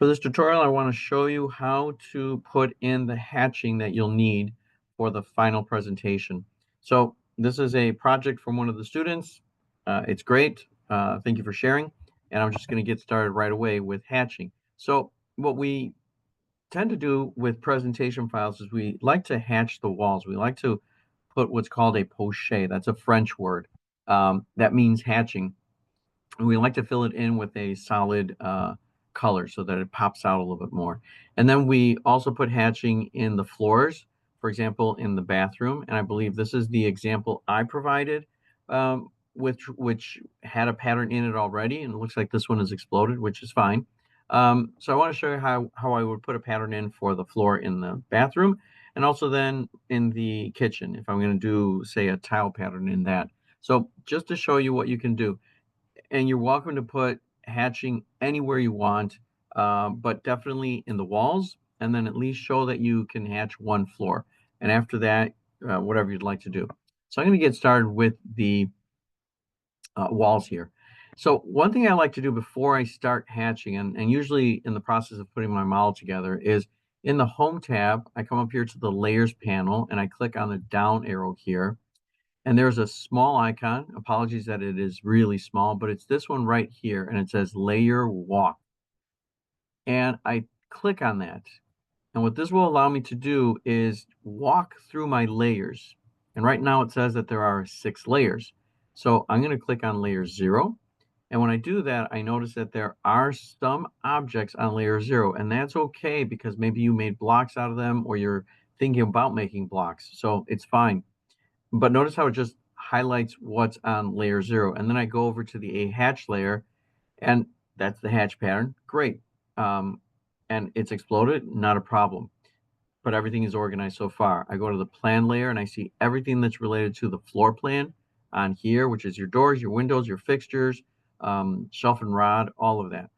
For this tutorial, I want to show you how to put in the hatching that you'll need for the final presentation. So this is a project from one of the students. It's great. Thank you for sharing. And I'm just going to get started right away with hatching. So what we tend to do with presentation files is we like to hatch the walls. We like to put what's called a poché. That's a French word. That means hatching. And we like to fill it in with a solid color so that it pops out a little bit more. And then we also put hatching in the floors, for example, in the bathroom. And I believe this is the example I provided, which had a pattern in it already. And it looks like this one has exploded, which is fine. So I want to show you how I would put a pattern in for the floor in the bathroom and also then in the kitchen if I'm going to do, say, a tile pattern in that. So just to show you what you can do. And you're welcome to put hatching anywhere you want, but definitely in the walls, and then at least show that you can hatch one floor. And after that, whatever you'd like to do. So I'm going to get started with the walls here. So one thing I like to do before I start hatching, and usually in the process of putting my model together, is in the Home tab, I come up here to the Layers panel, and I click on the down arrow here. And there's a small icon. Apologies that it is really small, but it's this one right here, and it says Layer Walk. And I click on that. And what this will allow me to do is walk through my layers. And right now it says that there are 6 layers. So I'm going to click on layer 0. And when I do that, I notice that there are some objects on layer 0. And that's okay because maybe you made blocks out of them or you're thinking about making blocks. So it's fine. But notice how it just highlights what's on layer 0. And then I go over to the A hatch layer, and that's the hatch pattern. Great. And it's exploded, not a problem. But everything is organized so far. I go to the plan layer, and I see everything that's related to the floor plan on here, which is your doors, your windows, your fixtures, shelf and rod, all of that.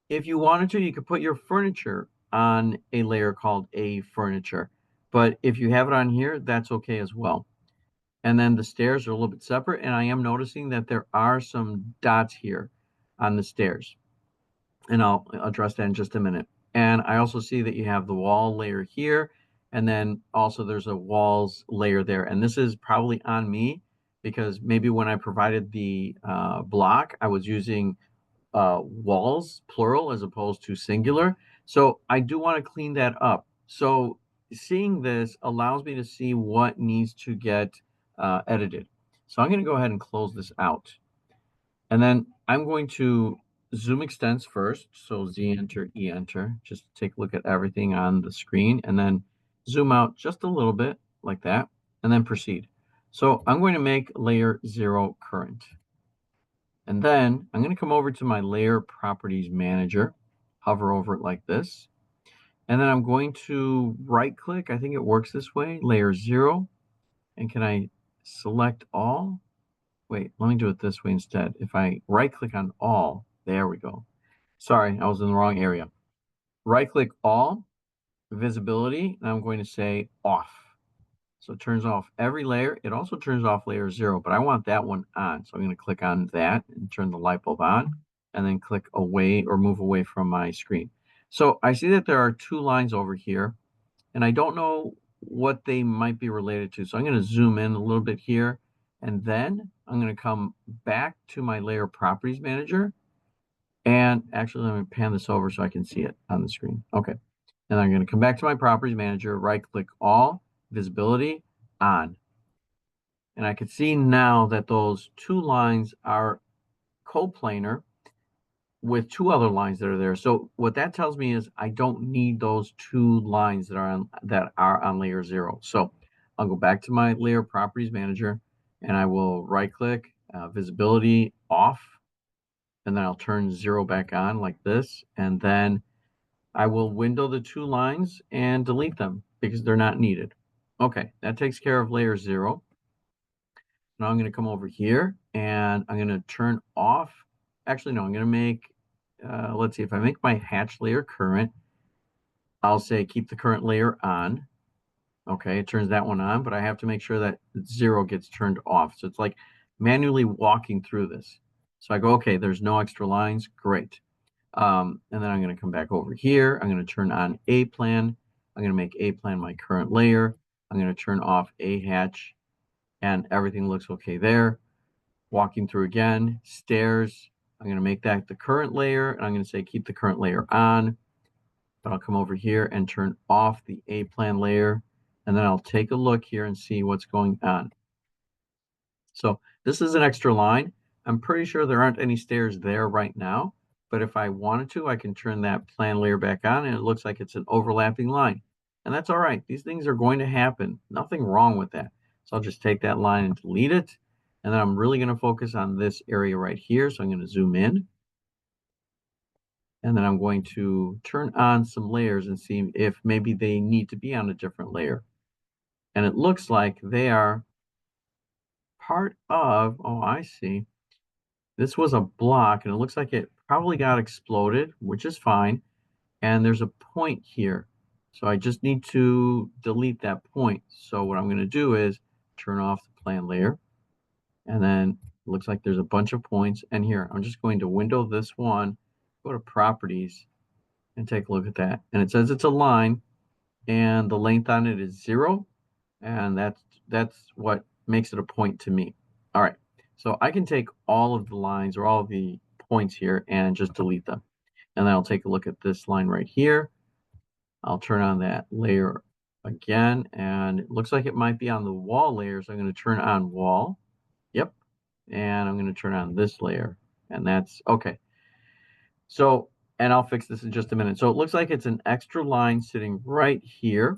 If you wanted to, you could put your furniture on a layer called A furniture. But if you have it on here, that's okay as well. And then the stairs are a little bit separate, and I am noticing that there are some dots here on the stairs. And I'll address that in just a minute. And I also see that you have the wall layer here, and then also there's a walls layer there. And this is probably on me because maybe when I provided the block, I was using walls, plural, as opposed to singular. So I do want to clean that up. So seeing this allows me to see what needs to get edited. So I'm going to go ahead and close this out. And then I'm going to zoom extents first. So Z enter, E enter, just take a look at everything on the screen and then zoom out just a little bit like that and then proceed. So I'm going to make layer 0 current. And then I'm going to come over to my layer properties manager, hover over it like this. And then I'm going to right click. I think it works this way, layer 0. And can I select all? Wait, let me do it this way instead. If I right click on all, there we go. Sorry, I was in the wrong area. Right click all, visibility, and I'm going to say off. So it turns off every layer. It also turns off layer 0, but I want that one on. So I'm going to click on that and turn the light bulb on, and then click away or move away from my screen. So I see that there are 2 lines over here, and I don't know what they might be related to. So I'm going to zoom in a little bit here, and then I'm going to come back to my layer properties manager. And actually, let me pan this over so I can see it on the screen. Okay. And I'm going to come back to my properties manager, right click all, visibility on. And I can see now that those 2 lines are coplanar with 2 other lines that are there. So what that tells me is I don't need those 2 lines that are on layer 0. So I'll go back to my layer properties manager and I will right click, visibility off, and then I'll turn 0 back on like this. And then I will window the 2 lines and delete them because they're not needed. Okay, that takes care of layer 0. Now I'm going to come over here and I'm going to turn off. Actually, no, I'm going to make, let's see, if I make my hatch layer current, I'll say keep the current layer on. Okay, it turns that one on, but I have to make sure that 0 gets turned off. So it's like manually walking through this. So I go, okay, there's no extra lines. Great. And then I'm going to come back over here. I'm going to turn on A plan. I'm going to make A plan my current layer. I'm going to turn off A hatch, and everything looks okay there. Walking through again, stairs. I'm going to make that the current layer, and I'm going to say keep the current layer on. But I'll come over here and turn off the A plan layer, and then I'll take a look here and see what's going on. So this is an extra line. I'm pretty sure there aren't any stairs there right now, but if I wanted to, I can turn that plan layer back on and it looks like it's an overlapping line. And that's all right. These things are going to happen. Nothing wrong with that. So I'll just take that line and delete it. And then I'm really going to focus on this area right here. So I'm going to zoom in. And then I'm going to turn on some layers and see if maybe they need to be on a different layer. And it looks like they are part of, oh, I see. This was a block, and it looks like it probably got exploded, which is fine. And there's a point here. So I just need to delete that point. So what I'm going to do is turn off the plan layer. And then it looks like there's a bunch of points. And here, I'm just going to window this one, go to properties, and take a look at that. And it says it's a line, and the length on it is 0. And that's what makes it a point to me. All right. So I can take all of the lines or all of the points here and just delete them. And then I'll take a look at this line right here. I'll turn on that layer again, and it looks like it might be on the wall layer. So I'm going to turn on wall. Yep. And I'm going to turn on this layer, and that's okay. So, and I'll fix this in just a minute. So it looks like it's an extra line sitting right here,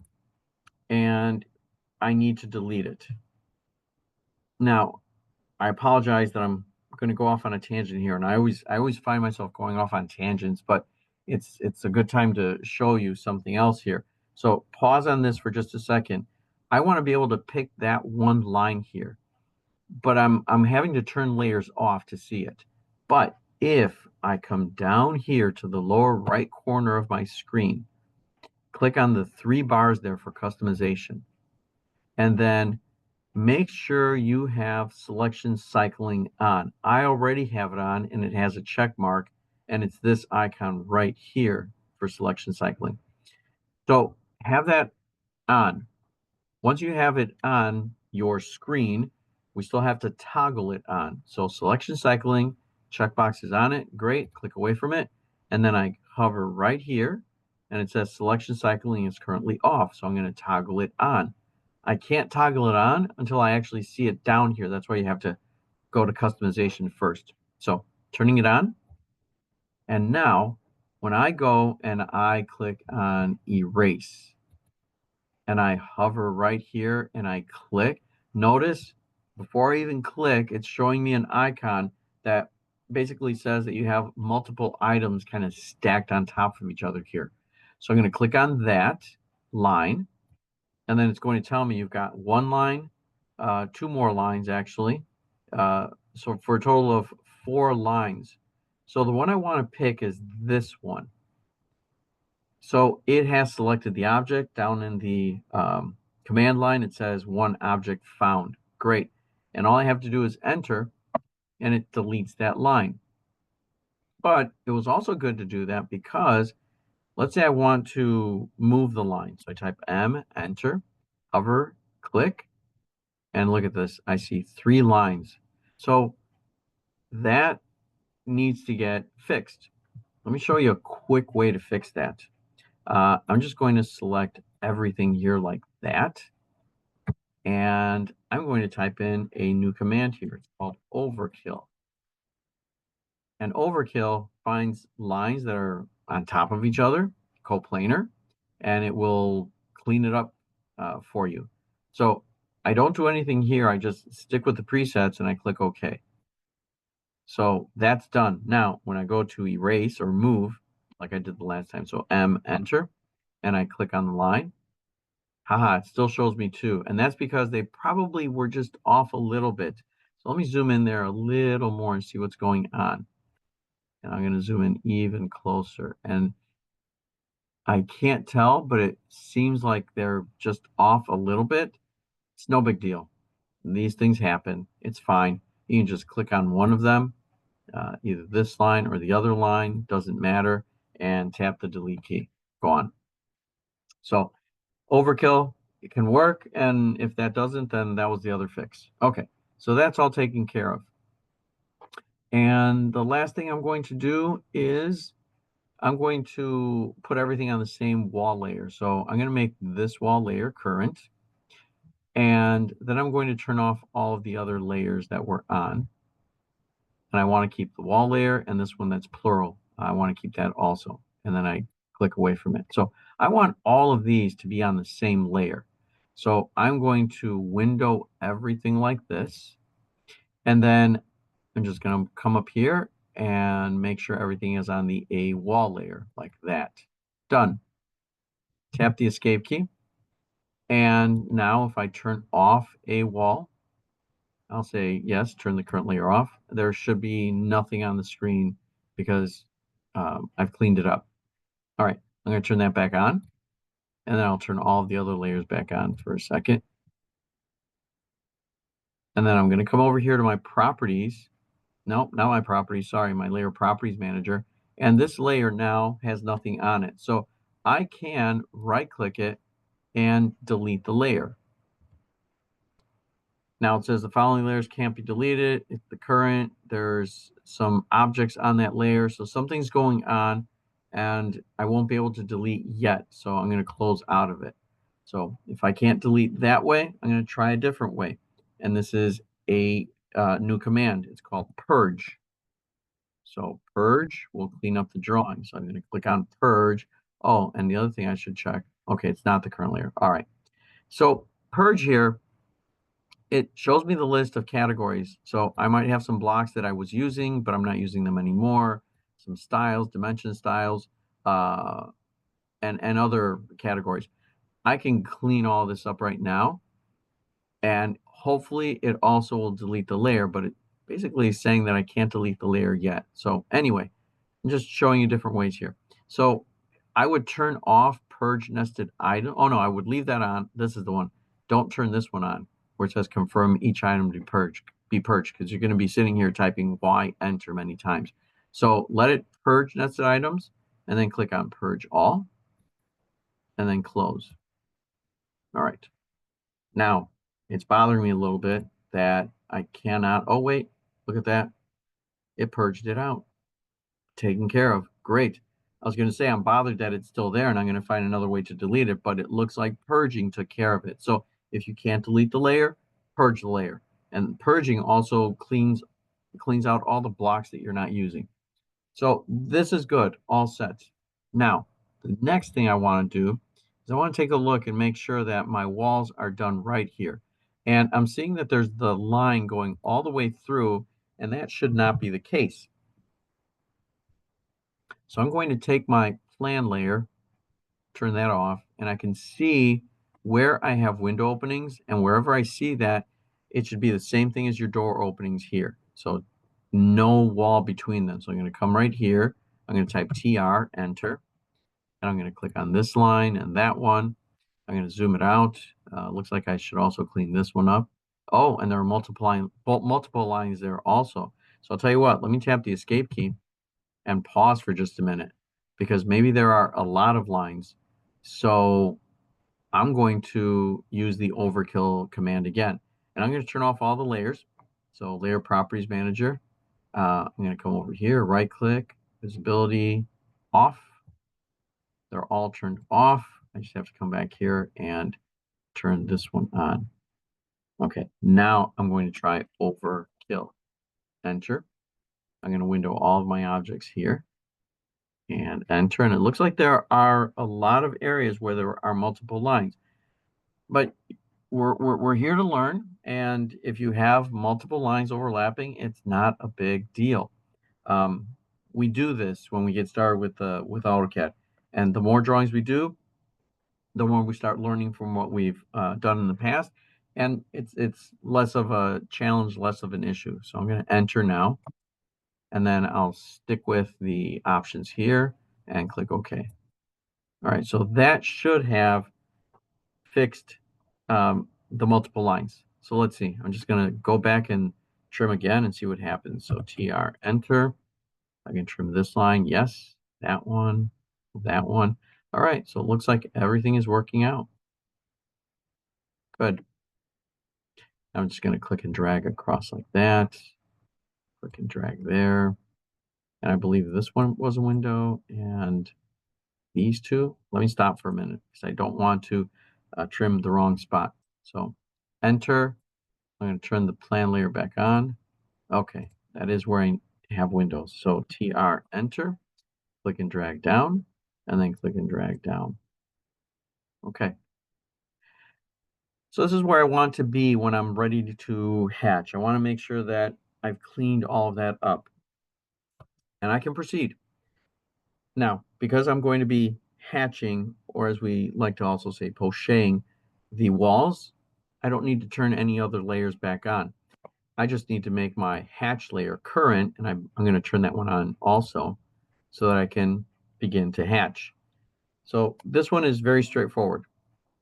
and I need to delete it. Now, I apologize that I'm going to go off on a tangent here, and I always find myself going off on tangents, but it's a good time to show you something else here. So pause on this for just a second. I want to be able to pick that one line here, but I'm having to turn layers off to see it. But if I come down here to the lower right corner of my screen, click on the 3 bars there for customization, and then make sure you have selection cycling on. I already have it on and it has a check mark, and it's this icon right here for selection cycling. So have that on. Once you have it on your screen, we still have to toggle it on. So selection cycling, checkbox is on it, great, click away from it, and then I hover right here and it says selection cycling is currently off. So I'm going to toggle it on. I can't toggle it on until I actually see it down here. That's why you have to go to customization first. So turning it on. And now when I go and I click on erase and I hover right here and I click, notice before I even click, it's showing me an icon that basically says that you have multiple items kind of stacked on top of each other here. So I'm going to click on that line. And then it's going to tell me you've got 1 line, 2 more lines actually. So for a total of 4 lines. So the one I want to pick is this one. So it has selected the object down in the command line. It says 1 object found. Great. And all I have to do is enter, and it deletes that line. But it was also good to do that because let's say I want to move the line. So I type M, enter, hover, click, and look at this. I see 3 lines. So that needs to get fixed. Let me show you a quick way to fix that. I'm just going to select everything here like that. And I'm going to type in a new command here. It's called overkill. And overkill finds lines that are on top of each other, coplanar, and it will clean it up for you. So I don't do anything here. I just stick with the presets and I click OK. So that's done. Now, when I go to erase or move, like I did the last time, so M, enter, and I click on the line, haha, it still shows me 2. And that's because they probably were just off a little bit. So let me zoom in there a little more and see what's going on. And I'm going to zoom in even closer. And I can't tell, but it seems like they're just off a little bit. It's no big deal. These things happen. It's fine. You can just click on one of them either this line or the other line, doesn't matter, and tap the delete key. Gone. So overkill, it can work, and if that doesn't, then that was the other fix. Okay, so that's all taken care of. And the last thing I'm going to do is I'm going to put everything on the same wall layer. So I'm going to make this wall layer current, and then I'm going to turn off all of the other layers that we're on. And I want to keep the wall layer and this one that's plural. I want to keep that also. And then I click away from it. So I want all of these to be on the same layer. So I'm going to window everything like this. And then I'm just going to come up here and make sure everything is on the A wall layer like that. Done. Tap the escape key. And now if I turn off a wall, I'll say yes, turn the current layer off. There should be nothing on the screen because I've cleaned it up. All right, I'm going to turn that back on, and then I'll turn all of the other layers back on for a second. And then I'm going to come over here to my properties. Nope, not my properties, sorry, my layer properties manager. And this layer now has nothing on it. So I can right click it and delete the layer. Now it says the following layers can't be deleted. It's the current. There's some objects on that layer. So something's going on and I won't be able to delete yet. So I'm going to close out of it. So if I can't delete that way, I'm going to try a different way. And this is a new command. It's called purge. So purge will clean up the drawing. So I'm going to click on purge. Oh, and the other thing I should check. Okay, it's not the current layer. All right. So purge here, it shows me the list of categories. So I might have some blocks that I was using, but I'm not using them anymore. Some styles, dimension styles, uh, and other categories. I can clean all this up right now, and hopefully it also will delete the layer, but it basically is saying that I can't delete the layer yet. So anyway, I'm just showing you different ways here. So I would turn off purge nested item. Oh no, I would leave that on. This is the one. Don't turn this one on where it says confirm each item to be purged, because you're going to be sitting here typing Y enter many times. So let it purge nested items and then click on purge all and then close. All right. Now it's bothering me a little bit that I cannot. Oh, wait, look at that. It purged it out. Taken care of. Great. I was going to say I'm bothered that it's still there and I'm going to find another way to delete it, but it looks like purging took care of it. So if you can't delete the layer, purge the layer. And purging also cleans out all the blocks that you're not using. So this is good, all set. Now, the next thing I want to do is I want to take a look and make sure that my walls are done right here. And I'm seeing that there's the line going all the way through, and that should not be the case. So I'm going to take my plan layer, turn that off, and I can see where I have window openings, and wherever I see that, it should be the same thing as your door openings here. So no wall between them. So I'm going to come right here. I'm going to type TR, enter, and I'm going to click on this line and that one. I'm going to zoom it out. Looks like I should also clean this one up. Oh, and there are multiple lines there also. So I'll tell you what, let me tap the escape key and pause for just a minute because maybe there are a lot of lines. So I'm going to use the overkill command again. And I'm going to turn off all the layers. So layer properties manager. I'm going to come over here, right click, visibility off. They're all turned off. I just have to come back here and turn this one on. Okay, now I'm going to try overkill. Enter. I'm going to window all of my objects here and enter. And it looks like there are a lot of areas where there are multiple lines. But we're here to learn. And if you have multiple lines overlapping, it's not a big deal. Um, we do this when we get started with AutoCAD. And the more drawings we do, the more we start learning from what we've done in the past. And it's less of a challenge, less of an issue. So I'm going to enter now. And then I'll stick with the options here and click OK. All right, so that should have fixed the multiple lines. So let's see. I'm just going to go back and trim again and see what happens. So TR, enter. I can trim this line. Yes, that one, that one. All right, so it looks like everything is working out. Good. I'm just going to click and drag across like that. Click and drag there. And I believe this one was a window, and these two. Let me stop for a minute because I don't want to trim the wrong spot. So enter. I'm going to turn the plan layer back on. Okay, that is where I have windows. So TR, enter, click and drag down, and then click and drag down. Okay. So this is where I want to be when I'm ready to hatch. I want to make sure that I've cleaned all of that up. And I can proceed. Now, because I'm going to be hatching, or as we like to also say, pocheting the walls, I don't need to turn any other layers back on. I just need to make my hatch layer current, and I'm going to turn that one on also so that I can begin to hatch. So this one is very straightforward.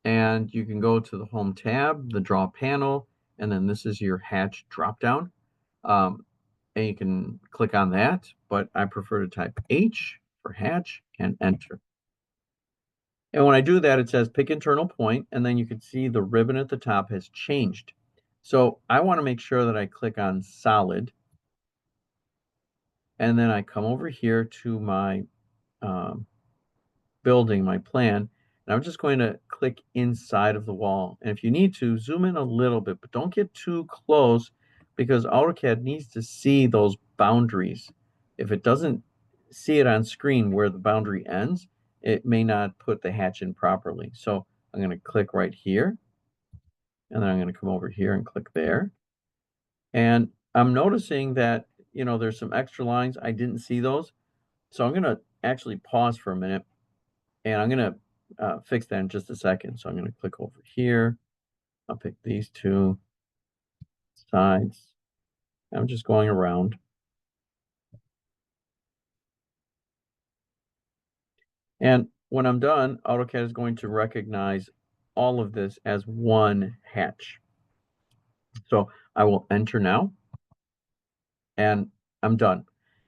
And you can go to the Home tab, the Draw panel, and then this is your hatch dropdown. And you can click on that, but I prefer to type H for hatch and enter. And when I do that, it says pick internal point, and then you can see the ribbon at the top has changed. So I want to make sure that I click on solid, and then I come over here to my building, my plan, and I'm just going to click inside of the wall. And if you need to, zoom in a little bit, but don't get too close because AutoCAD needs to see those boundaries. If it doesn't see it on screen where the boundary ends, it may not put the hatch in properly. So I'm going to click right here, and then I'm going to come over here and click there. And I'm noticing that, there's some extra lines. I didn't see those. So I'm going to actually pause for a minute, and I'm going to fix that in just a second. So I'm going to click over here. I'll pick these two sides. I'm just going around. And when I'm done, AutoCAD is going to recognize all of this as one hatch. So I will enter now, and I'm done.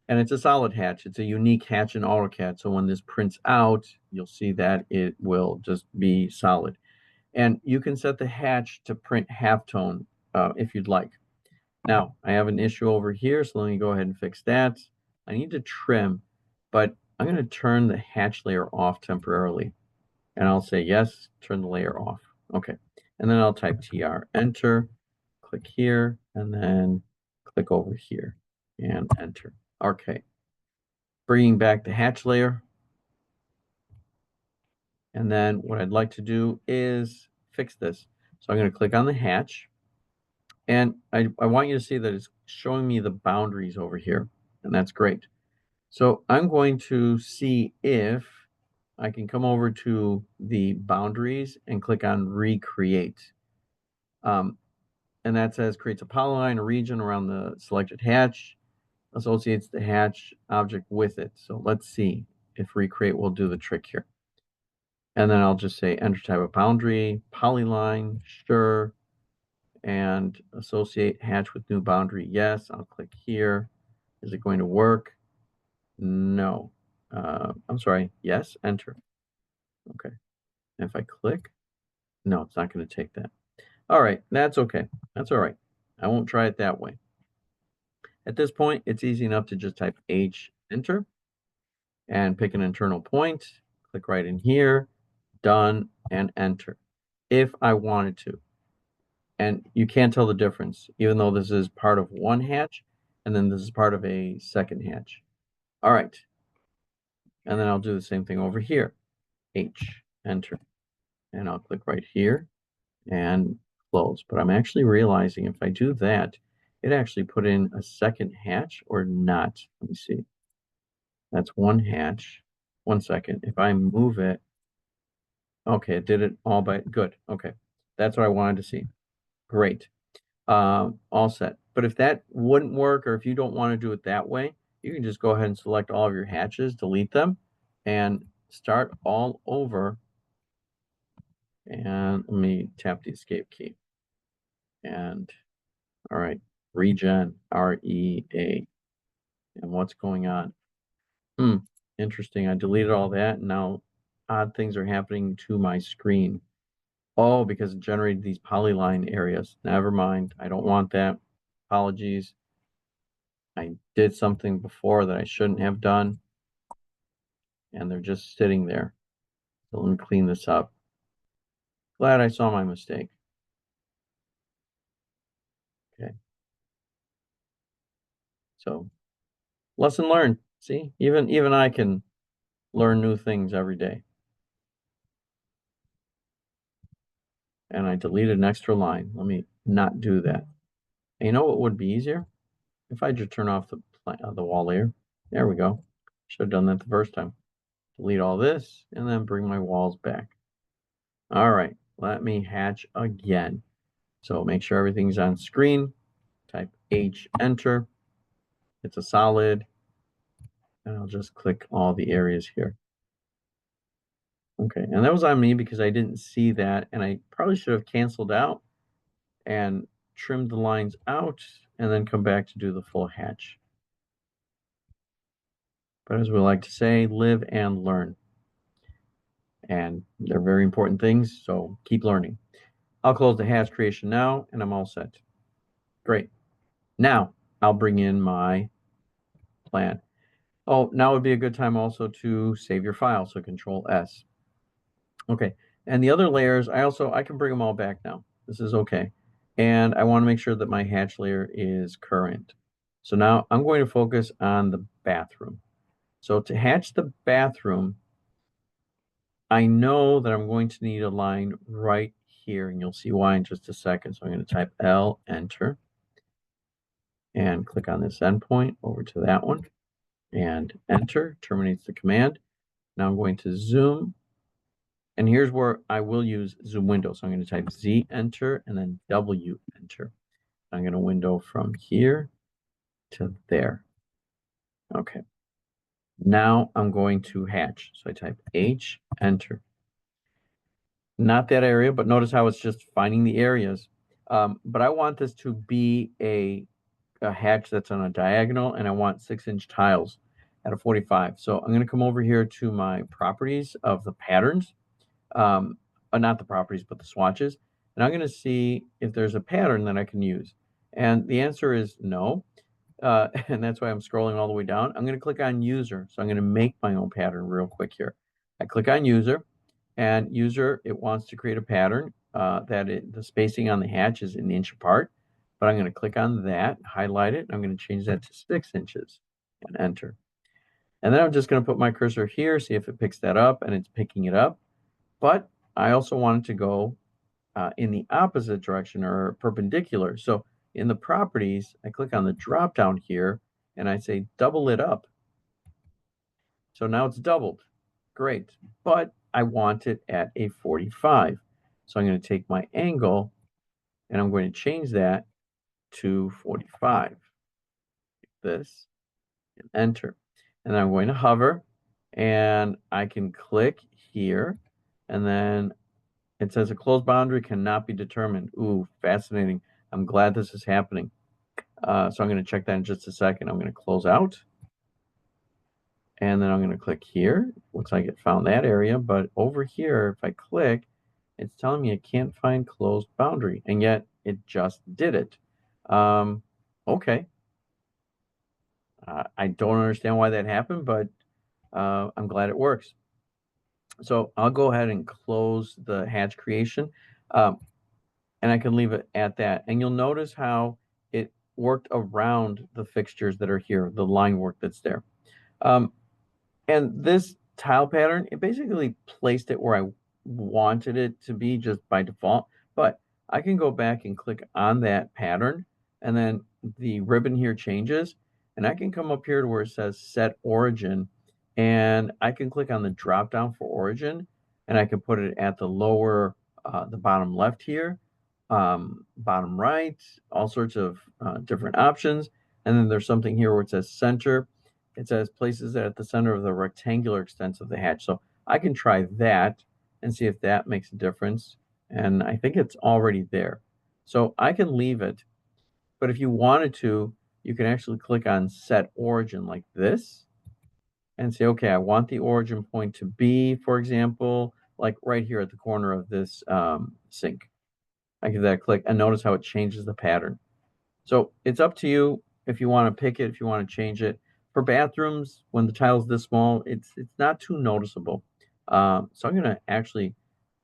And it's a solid hatch. It's a unique hatch in AutoCAD. So when this prints out, you'll see that it will just be solid. And you can set the hatch to print halftone if you'd like. Now, I have an issue over here, so let me go ahead and fix that. I need to trim, but I'm going to turn the hatch layer off temporarily. And I'll say yes, turn the layer off. Okay. And then I'll type TR, enter, click here, and then click over here and enter. Okay. Bringing back the hatch layer. And then what I'd like to do is fix this. So I'm going to click on the hatch. And I want you to see that it's showing me the boundaries over here. And that's great. So I'm going to see if I can come over to the boundaries and click on recreate. And that says creates a polyline, a region around the selected hatch, associates the hatch object with it. So let's see if recreate will do the trick here. And then I'll just say enter type of boundary, polyline, sure, and associate hatch with new boundary. Yes, I'll click here. Is it going to work? No. I'm sorry. Yes, enter. Okay. And if I click, no, it's not going to take that. All right, that's okay. That's all right. I won't try it that way. At this point, it's easy enough to just type H, enter, and pick an internal point. Click right in here, done, and enter. If I wanted to. And you can't tell the difference, even though this is part of one hatch, and then this is part of a second hatch. All right. And then I'll do the same thing over here. H, enter. And I'll click right here and close. But I'm actually realizing if I do that, it actually put in a second hatch or not. Let me see. That's one hatch. 1 second. If I move it, okay, it did it all by, good. Okay, that's what I wanted to see. Great. All set. But if that wouldn't work, or if you don't want to do it that way, you can just go ahead and select all of your hatches, delete them, and start all over. And let me tap the escape key. And all right, Regen, REA. And what's going on? Hmm, interesting. I deleted all that, and now odd things are happening to my screen. Oh, because it generated these polyline areas. Never mind. I don't want that. Apologies. I did something before that I shouldn't have done, and they're just sitting there. So let me clean this up. Glad I saw my mistake. Okay. So lesson learned. See, even I can learn new things every day. And I deleted an extra line. Let me not do that. And you know what would be easier? If I just turn off the wall layer. There we go. Should have done that the first time. Delete all this and then bring my walls back. All right, let me hatch again. So make sure everything's on screen. Type H, enter. It's a solid. And I'll just click all the areas here. Okay, and that was on me because I didn't see that, and I probably should have canceled out and trimmed the lines out and then come back to do the full hatch. But as we like to say, live and learn. And they're very important things, so keep learning. I'll close the hatch creation now, and I'm all set. Great. Now, I'll bring in my plan. Oh, now would be a good time also to save your file, so Control S. Okay, and the other layers, I can bring them all back now. This is okay. And I want to make sure that my hatch layer is current. So now I'm going to focus on the bathroom. So to hatch the bathroom, I know that I'm going to need a line right here, and you'll see why in just a second. So I'm going to type L, enter, and click on this endpoint over to that one, and enter, terminates the command. Now I'm going to zoom, and here's where I will use zoom window. So I'm going to type Z, enter, and then W, enter. I'm going to window from here to there. Okay. Now I'm going to hatch. So I type H, enter. Not that area, but notice how it's just finding the areas. But I want this to be a hatch that's on a diagonal, and I want 6-inch tiles at a 45. So I'm going to come over here to my properties of the patterns, not the properties, but the swatches, and I'm going to see if there's a pattern that I can use. And the answer is no. And that's why I'm scrolling all the way down. I'm going to click on user. So I'm going to make my own pattern real quick here. I click on user, and user, it wants to create a pattern the spacing on the hatch is an inch apart. But I'm going to click on that, highlight it, and I'm going to change that to 6 inches and enter. And then I'm just going to put my cursor here, see if it picks that up, and it's picking it up. But I also want it to go in the opposite direction or perpendicular. So in the properties, I click on the drop down here and I say double it up. So now it's doubled. Great. But I want it at a 45. So I'm going to take my angle and I'm going to change that to 45. Like this, and enter. And then I'm going to hover and I can click here, and then it says a closed boundary cannot be determined. Ooh, fascinating. I'm glad this is happening. So I'm going to check that in just a second. I'm going to close out. And then I'm going to click here. Looks like it found that area. But over here, if I click, it's telling me it can't find closed boundary. And yet it just did it. Okay. I don't understand why that happened, but I'm glad it works. So I'll go ahead and close the hatch creation. And I can leave it at that. And you'll notice how it worked around the fixtures that are here, the line work that's there. And this tile pattern, it basically placed it where I wanted it to be just by default. But I can go back and click on that pattern, and then the ribbon here changes. And I can come up here to where it says set origin, and I can click on the drop down for origin, and I can put it at the lower, the bottom left here, bottom right, all sorts of different options. And then there's something here where it says center. It says places it at the center of the rectangular extents of the hatch. So I can try that and see if that makes a difference. And I think it's already there. So I can leave it. But if you wanted to, you can actually click on Set Origin like this and say, okay, I want the origin point to be, for example, like right here at the corner of this sink. I give that a click, and notice how it changes the pattern. So it's up to you if you want to pick it, if you want to change it. For bathrooms, when the tile's this small, it's not too noticeable. So I'm going to actually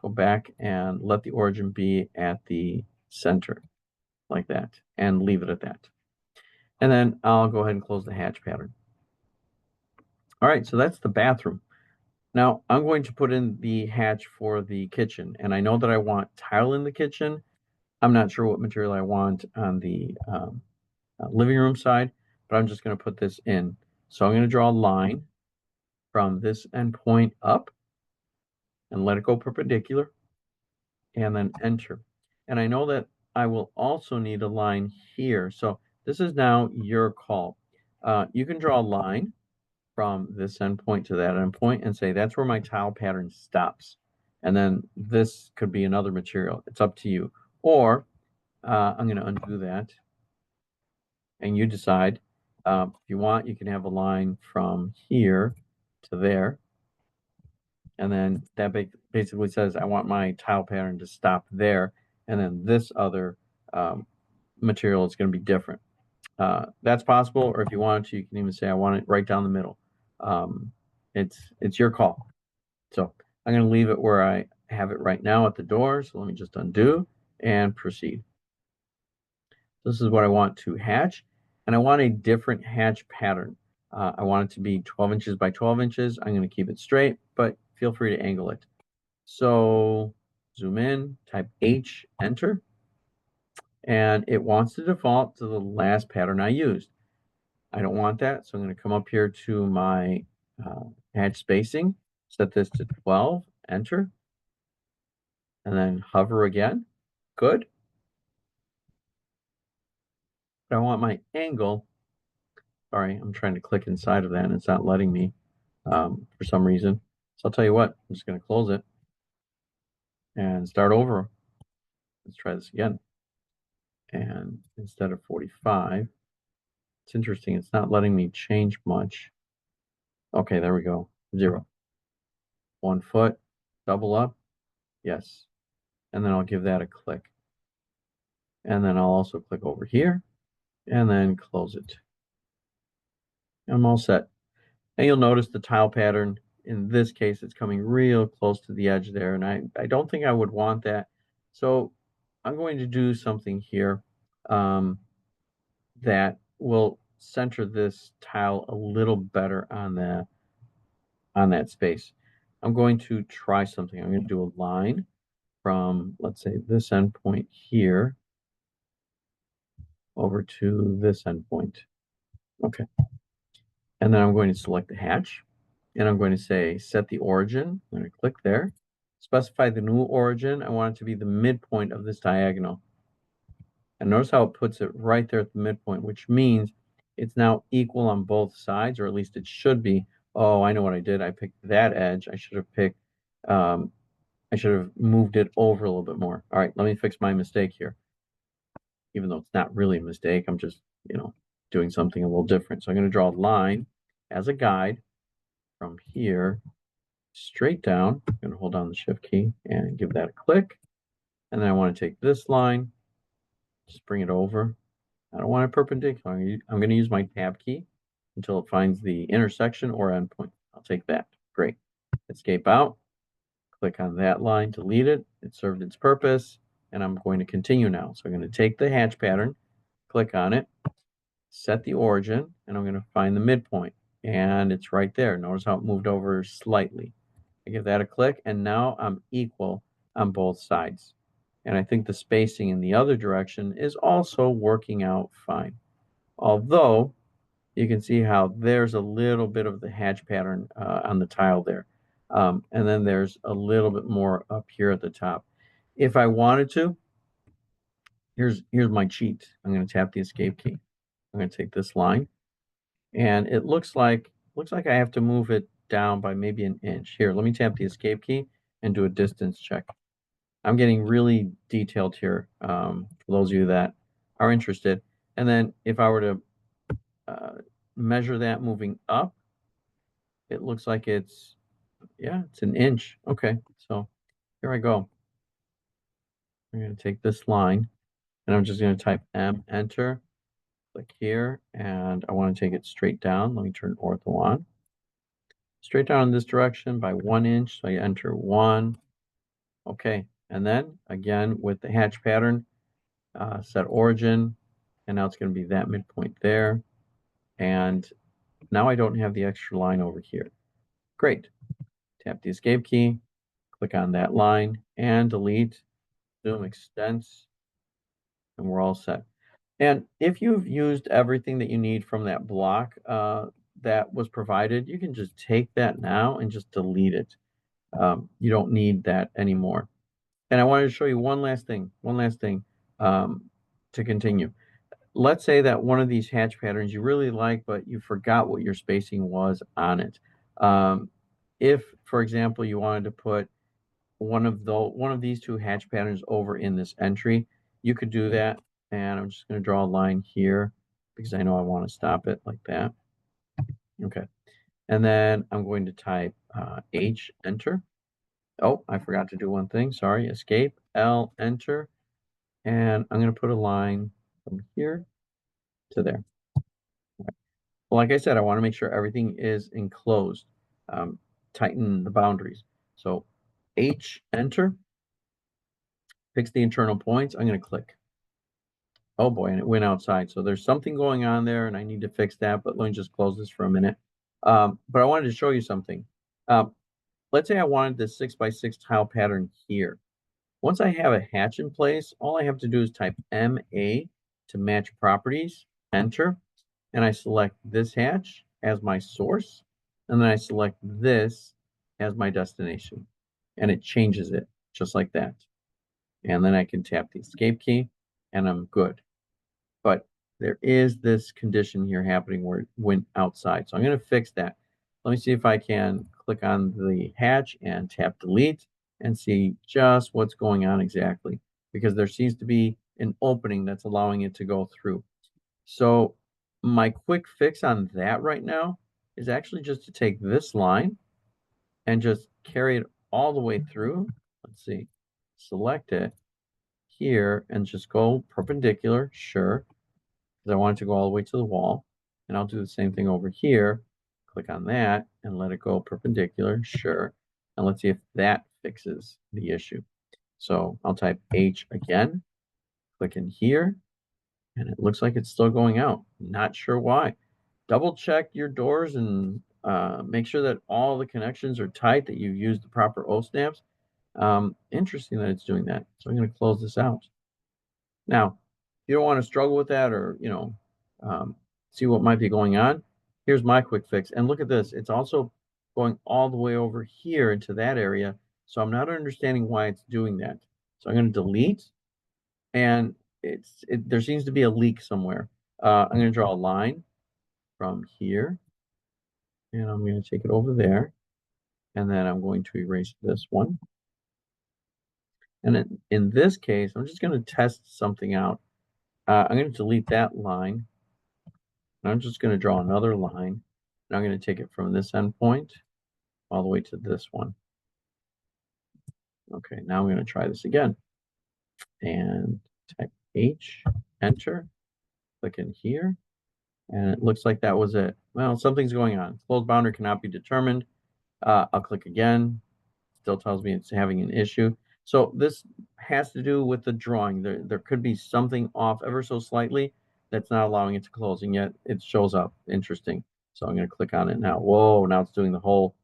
go back and let the origin be at the center like that and leave it at that. And then I'll go ahead and close the hatch pattern. All right, so that's the bathroom. Now I'm going to put in the hatch for the kitchen, and I know that I want tile in the kitchen. I'm not sure what material I want on the living room side, but I'm just going to put this in. So I'm going to draw a line from this endpoint up and let it go perpendicular and then enter. And I know that I will also need a line here. So this is now your call. You can draw a line from this endpoint to that endpoint and say that's where my tile pattern stops. And then this could be another material. It's up to you. Or I'm going to undo that and you decide. If you want, you can have a line from here to there. And then that basically says I want my tile pattern to stop there. And then this other material is going to be different. That's possible. Or if you wanted to, you can even say I want it right down the middle. It's your call. So I'm going to leave it where I have it right now at the door. So let me just undo and proceed. This is what I want to hatch, and I want a different hatch pattern. I want it to be 12 inches by 12 inches. I'm going to keep it straight, but feel free to angle it. So zoom in, type H, enter, and it wants to default to the last pattern I used. I don't want that, so I'm going to come up here to my hatch spacing, set this to 12, enter, and then hover again. Good. But I want my angle. Sorry, I'm trying to click inside of that and it's not letting me for some reason. So I'll tell you what, I'm just going to close it and start over. Let's try this again. And instead of 45, it's interesting. It's not letting me change much. Okay, there we go. 0. 1 foot, double up. Yes. And then I'll give that a click. And then I'll also click over here and then close it. I'm all set. And you'll notice the tile pattern. In this case, it's coming real close to the edge there, and I don't think I would want that. So I'm going to do something here that will center this tile a little better on that space. I'm going to try something. I'm going to do a line from, let's say, this endpoint here over to this endpoint. Okay. And then I'm going to select the hatch. And I'm going to say set the origin. I'm going to click there. Specify the new origin. I want it to be the midpoint of this diagonal. And notice how it puts it right there at the midpoint, which means it's now equal on both sides, or at least it should be. Oh, I know what I did. I picked that edge. I should have picked, I should have moved it over a little bit more. All right, let me fix my mistake here. Even though it's not really a mistake, I'm just, doing something a little different. So I'm going to draw a line as a guide from here straight down. I'm going to hold down the shift key and give that a click. And then I want to take this line, just bring it over. I don't want it perpendicular. I'm going to use my tab key until it finds the intersection or endpoint. I'll take that. Great. Escape out. Click on that line, delete it. It served its purpose. And I'm going to continue now. So I'm going to take the hatch pattern, click on it, set the origin, and I'm going to find the midpoint. And it's right there. Notice how it moved over slightly. I give that a click, and now I'm equal on both sides. And I think the spacing in the other direction is also working out fine. Although, you can see how there's a little bit of the hatch pattern on the tile there. And then there's a little bit more up here at the top. If I wanted to, here's my cheat. I'm going to tap the escape key. I'm going to take this line, and it looks like I have to move it down by maybe an inch. Here, let me tap the escape key and do a distance check. I'm getting really detailed here for those of you that are interested. And then if I were to measure that moving up, it looks like it's, yeah, it's an inch. Okay, so here I go. I'm going to take this line and I'm just going to type M, enter, click here, and I want to take it straight down. Let me turn ortho on. Straight down in this direction by 1 inch. So I enter 1. Okay, and then again with the hatch pattern, set origin, and now it's going to be that midpoint there. And now I don't have the extra line over here. Great. Tap the escape key, click on that line, and delete, zoom extents, and we're all set. And if you've used everything that you need from that block that was provided, you can just take that now and just delete it. You don't need that anymore. And I wanted to show you one last thing to continue. Let's say that one of these hatch patterns you really like, but you forgot what your spacing was on it. Um, if, for example, you wanted to put one of these two hatch patterns over in this entry, you could do that. And I'm just going to draw a line here because I know I want to stop it like that. Okay. And then I'm going to type H, enter. Oh, I forgot to do one thing. Sorry. Escape, L, enter. And I'm going to put a line from here to there. Well, like I said, I want to make sure everything is enclosed. Tighten the boundaries. So H, enter. Fix the internal points. I'm going to click. Oh boy, and it went outside. So there's something going on there, and I need to fix that. But let me just close this for a minute. But I wanted to show you something. Um, let's say I wanted this 6x6 tile pattern here. Once I have a hatch in place, all I have to do is type MA to match properties, enter, and I select this hatch as my source, and then I select this as my destination, and it changes it just like that. And then I can tap the escape key, and I'm good. But there is this condition here happening where it went outside. So I'm going to fix that. Let me see if I can click on the hatch and tap delete and see just what's going on exactly, because there seems to be an opening that's allowing it to go through. So my quick fix on that right now is actually just to take this line and just carry it all the way through. Let's see, select it here and just go perpendicular, sure, because I want it to go all the way to the wall. And I'll do the same thing over here. Click on that and let it go perpendicular, sure. And let's see if that fixes the issue. So I'll type H again, click in here, and it looks like it's still going out. Not sure why. Double check your doors and make sure that all the connections are tight, that you've used the proper O snaps. Interesting that it's doing that. So I'm going to close this out. Now, if you don't want to struggle with that or, see what might be going on, here's my quick fix. And look at this. It's also going all the way over here into that area. So I'm not understanding why it's doing that. So I'm going to delete, and there seems to be a leak somewhere. I'm going to draw a line from here, and I'm going to take it over there. And then I'm going to erase this one. And in this case, I'm just going to test something out. I'm going to delete that line. I'm just going to draw another line, and I'm going to take it from this endpoint all the way to this one. Okay, now I'm going to try this again. And type H, enter, click in here, and it looks like that was it. Well, something's going on. Closed boundary cannot be determined. I'll click again. Still tells me it's having an issue. So this has to do with the drawing. There could be something off ever so slightly that's not allowing it to close, and yet it shows up. Interesting. So I'm going to click on it now. Whoa, now it's doing the whole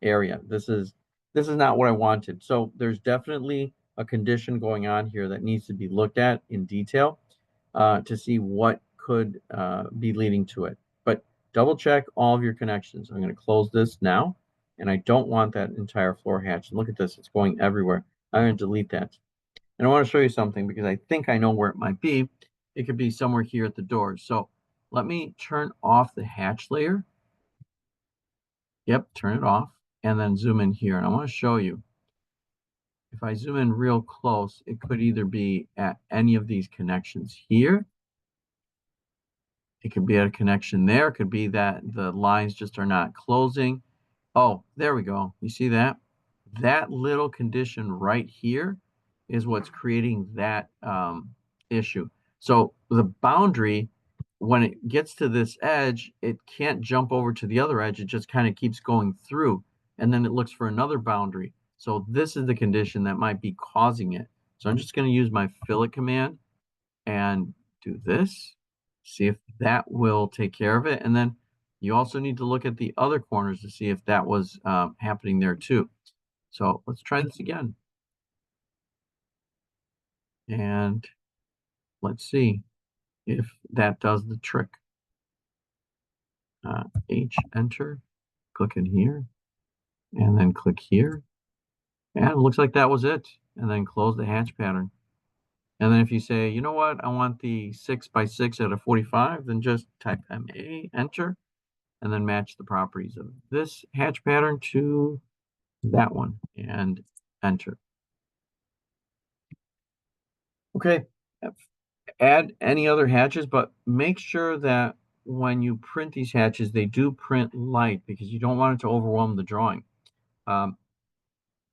area. This is not what I wanted. So there's definitely a condition going on here that needs to be looked at in detail to see what could be leading to it. But double check all of your connections. I'm going to close this now, and I don't want that entire floor hatch. And look at this, it's going everywhere. I'm going to delete that. And I want to show you something because I think I know where it might be. It could be somewhere here at the doors. So let me turn off the hatch layer. Yep, turn it off, and then zoom in here. And I want to show you. If I zoom in real close, it could either be at any of these connections here, It could be a connection there. It could be that the lines just are not closing. Oh, there we go. You see that? That little condition right here is what's creating that issue. So the boundary, when it gets to this edge, it can't jump over to the other edge. It just kind of keeps going through, and then it looks for another boundary. So this is the condition that might be causing it. So I'm just going to use my fillet command and do this, see if that will take care of it. And then you also need to look at the other corners to see if that was happening there too. So let's try this again. And let's see if that does the trick. H, enter, click in here, and then click here. And it looks like that was it. And then close the hatch pattern. And then if you say, you know what, I want the 6x6 at a 45, then just type MA, enter, and then match the properties of this hatch pattern to that one and enter. Okay, add any other hatches, but make sure that when you print these hatches, they do print light because you don't want it to overwhelm the drawing. Um,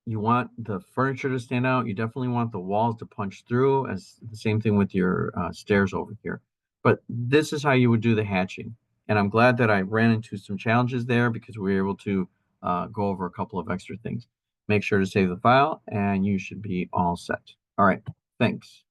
you want the furniture to stand out. You definitely want the walls to punch through, as the same thing with your stairs over here. But this is how you would do the hatching. And I'm glad that I ran into some challenges there because we were able to go over a couple of extra things. Make sure to save the file and you should be all set. All right, thanks.